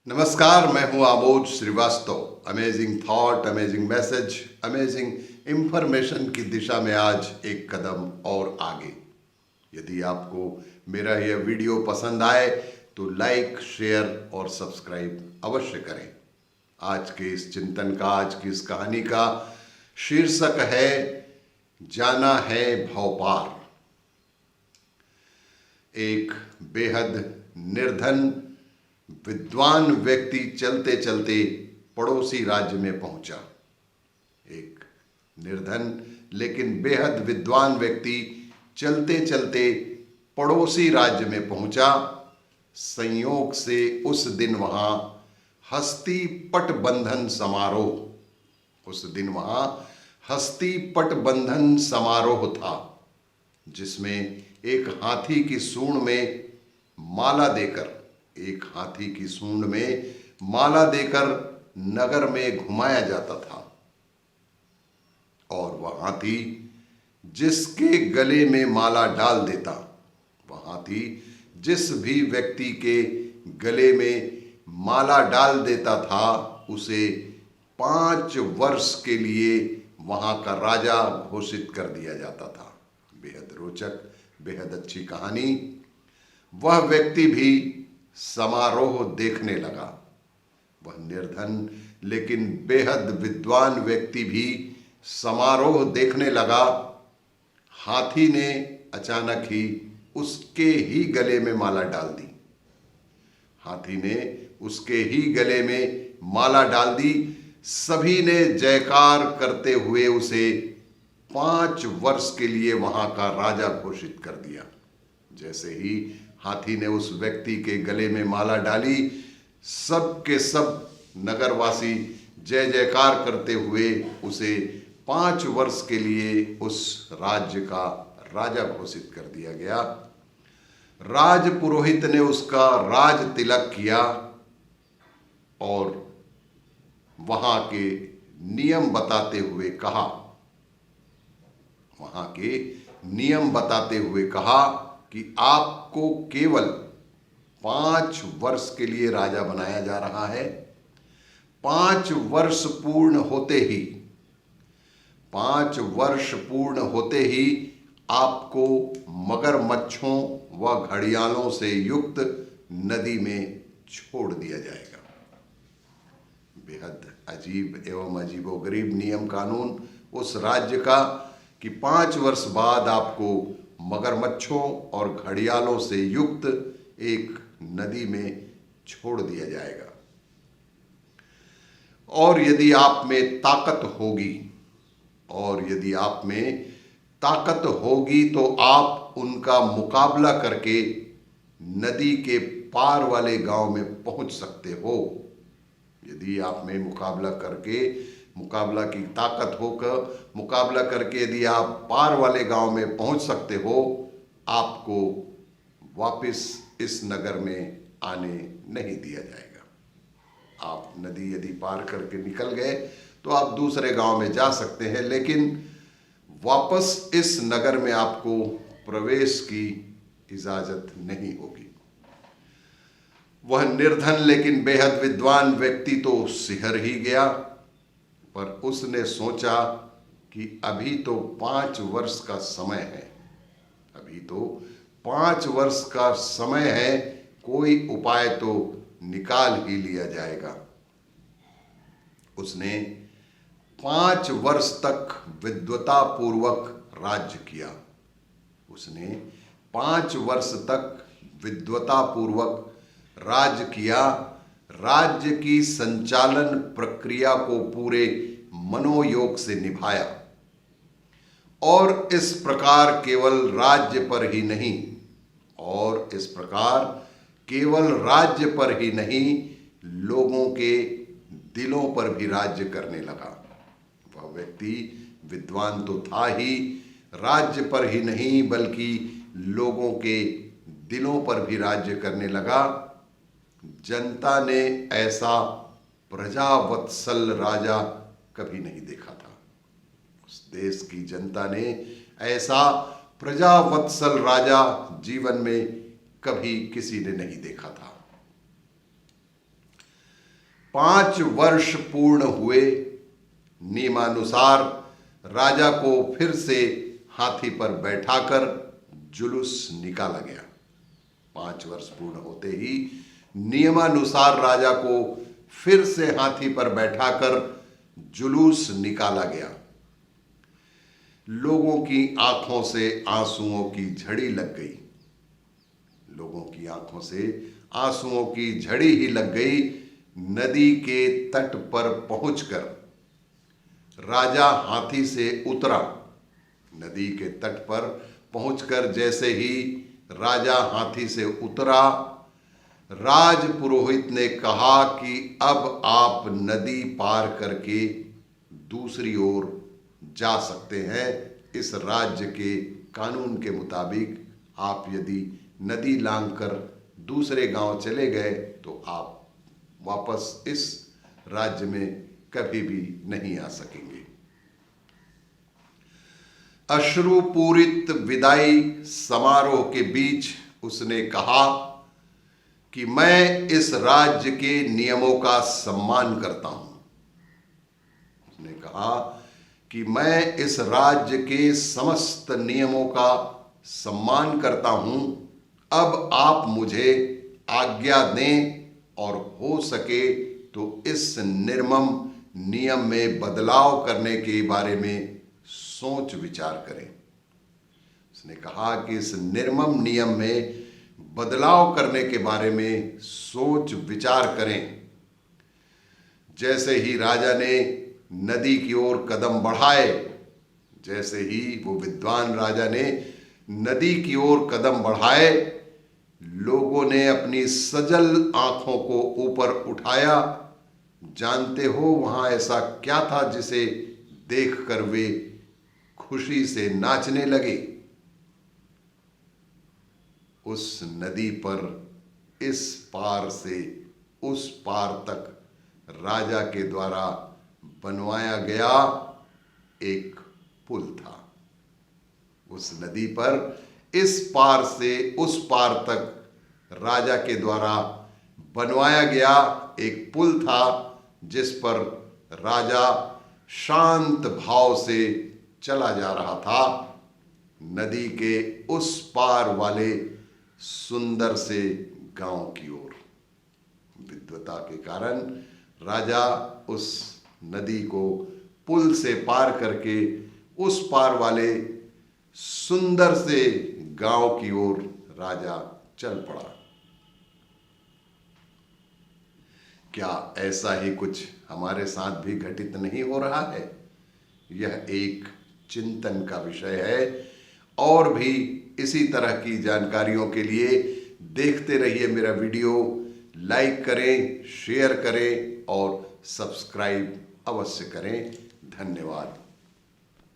नमस्कार, मैं हूं Amod Srivastava. Amazing thought, amazing message, amazing information की दिशा में आज एक कदम और आगे। यदि आपको मेरा यह वीडियो पसंद आए तो लाइक, शेयर और सब्सक्राइब अवश्य करें। आज के इस चिंतन का, आज की इस कहानी का शीर्षक है जाना है भवपार। एक बेहद निर्धन विद्वान व्यक्ति चलते चलते पड़ोसी राज्य में पहुंचा। एक निर्धन लेकिन बेहद विद्वान व्यक्ति चलते चलते पड़ोसी राज्य में पहुंचा। संयोग से उस दिन वहां हस्ती पट बंधन समारोह था, जिसमें एक हाथी की सूंड में माला देकर नगर में घुमाया जाता था। और वह हाथी जिसके गले में माला डाल देता, जिस भी व्यक्ति के गले में माला डाल देता था, उसे 5 वर्ष के लिए वहां का राजा घोषित कर दिया जाता था। बेहद रोचक, बेहद अच्छी कहानी। वह व्यक्ति भी समारोह देखने लगा। वह निर्धन लेकिन बेहद विद्वान व्यक्ति भी समारोह देखने लगा। हाथी ने अचानक ही उसके ही गले में माला डाल दी। सभी ने जयकार करते हुए उसे 5 वर्ष के लिए वहां का राजा घोषित कर दिया। जैसे ही हाथी ने उस व्यक्ति के गले में माला डाली, सब के सब नगरवासी जय जयकार करते हुए उसे 5 वर्ष के लिए उस राज्य का राजा घोषित कर दिया गया। राज पुरोहित ने उसका राज तिलक किया और वहां के नियम बताते हुए कहा कि आपको केवल 5 वर्ष के लिए राजा बनाया जा रहा है। 5 वर्ष पूर्ण होते ही आपको मगरमच्छों व घड़ियालों से युक्त नदी में छोड़ दिया जाएगा। बेहद अजीब एवं अजीबोगरीब नियम कानून उस राज्य का कि 5 वर्ष बाद आपको मगरमच्छों और घड़ियालों से युक्त एक नदी में छोड़ दिया जाएगा। और यदि आप में ताकत होगी तो आप उनका मुकाबला करके नदी के पार वाले गांव में पहुंच सकते हो। यदि आप में मुकाबला की ताकत होकर मुकाबला करके यदि आप पार वाले गांव में पहुंच सकते हो, आपको वापस इस नगर में आने नहीं दिया जाएगा। आप नदी यदि पार करके निकल गए तो आप दूसरे गांव में जा सकते हैं, लेकिन वापस इस नगर में आपको प्रवेश की इजाजत नहीं होगी। वह निर्धन लेकिन बेहद विद्वान व्यक्ति तो सिहर ही गया, पर उसने सोचा कि अभी तो 5 वर्ष का समय है, कोई उपाय तो निकाल ही लिया जाएगा। उसने 5 वर्ष तक विद्वतापूर्वक राज्य किया। राज्य की संचालन प्रक्रिया को पूरे मनोयोग से निभाया और इस प्रकार केवल राज्य पर ही नहीं लोगों के दिलों पर भी राज्य करने लगा। वह व्यक्ति विद्वान तो था ही, राज्य पर ही नहीं बल्कि लोगों के दिलों पर भी राज्य करने लगा। जनता ने ऐसा प्रजावत्सल राजा कभी नहीं देखा था। उस देश की जनता ने ऐसा प्रजावत्सल राजा जीवन में कभी किसी ने नहीं देखा था। 5 वर्ष पूर्ण हुए। नियमानुसार राजा को फिर से हाथी पर बैठाकर जुलूस निकाला गया। 5 वर्ष पूर्ण होते ही नियमानुसार राजा को फिर से हाथी पर बैठाकर जुलूस निकाला गया। लोगों की आंखों से आंसुओं की झड़ी लग गई। लोगों की आंखों से आंसुओं की झड़ी ही लग गई। नदी के तट पर पहुंचकर राजा हाथी से उतरा। नदी के तट पर पहुंचकर जैसे ही राजा हाथी से उतरा, राज पुरोहित ने कहा कि अब आप नदी पार करके दूसरी ओर जा सकते हैं। इस राज्य के कानून के मुताबिक आप यदि नदी लांघकर दूसरे गांव चले गए तो आप वापस इस राज्य में कभी भी नहीं आ सकेंगे। अश्रुपूरित विदाई समारोह के बीच उसने कहा कि मैं इस राज्य के नियमों का सम्मान करता हूं। उसने कहा कि मैं इस राज्य के समस्त नियमों का सम्मान करता हूं। अब आप मुझे आज्ञा दें और हो सके तो इस निर्मम नियम में बदलाव करने के बारे में सोच विचार करें। उसने कहा कि इस निर्मम नियम में बदलाव करने के बारे में सोच विचार करें। जैसे ही राजा ने नदी की ओर कदम बढ़ाए, जैसे ही वो विद्वान राजा ने नदी की ओर कदम बढ़ाए, लोगों ने अपनी सजल आंखों को ऊपर उठाया। जानते हो वहां ऐसा क्या था जिसे देखकर वे खुशी से नाचने लगे? उस नदी पर इस पार से उस पार तक राजा के द्वारा बनवाया गया एक पुल था। उस नदी पर इस पार से उस पार तक राजा के द्वारा बनवाया गया एक पुल था, जिस पर राजा शांत भाव से चला जा रहा था नदी के उस पार वाले सुंदर से गांव की ओर। विद्वता के कारण राजा उस नदी को पुल से पार करके उस पार वाले सुंदर से गांव की ओर राजा चल पड़ा। क्या ऐसा ही कुछ हमारे साथ भी घटित नहीं हो रहा है? यह एक चिंतन का विषय है। और भी इसी तरह की जानकारियों के लिए देखते रहिए मेरा वीडियो। लाइक करें, शेयर करें और सब्सक्राइब अवश्य करें। धन्यवाद।